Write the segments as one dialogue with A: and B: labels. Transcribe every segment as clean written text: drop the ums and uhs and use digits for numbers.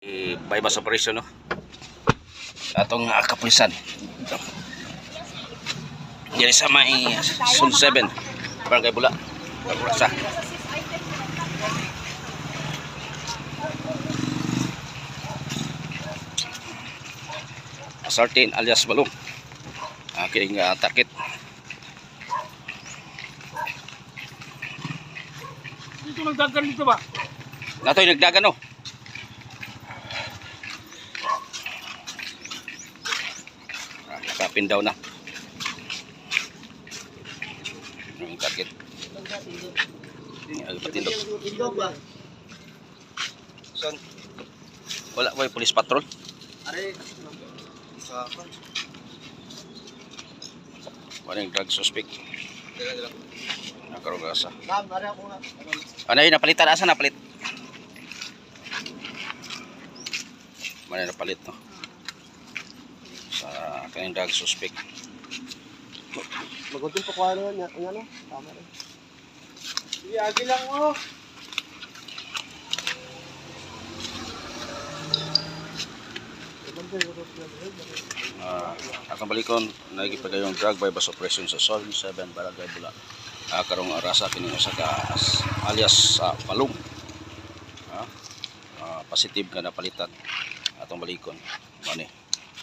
A: Bypass operation no. Atong kapulisan. Diri sa may Zone 7 Barangay Bula. Sa Sartin alias Balong. Kining target.
B: Dito nagdagan dito ba?
A: Natoy nagdagan no. Nakapin daw na. Yung target. Patindog. Son. Wala ba yung police patrol?
B: Are. Isa pa.
A: Wala yung drug suspect.
B: Dala.
A: Nakarugasa.
B: Ma'am, are ako nga.
A: Ano yun? Napalitan? Asa napalit? Mana napalit no? Sa kanyang drug suspect.
B: Magunting pa kuha naman yan. Ano? Tama rin. Iyagi lang mo.
A: Akong balikon, nagipagayong drug bypass operation sa Zone 7 Barangay Bula. Karong arasa kining usa ka alias Balong. Positive nga napalitan atong balikon. Mani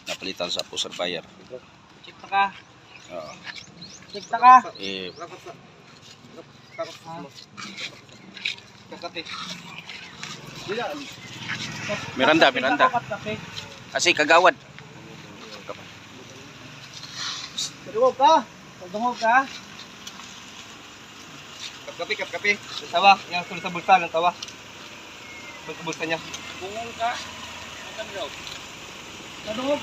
A: napalitan sa pusher buyer.
B: Check na ka.
A: Oo.
B: Check na ka. Kakati.
A: Miranda. Kasi kagawad.
B: Padungog ka. Padungog ka. Kapi. Tawa. Yang sulit sa bulsa ng tawa. Bulsa niya. Bungol ka. Padungog.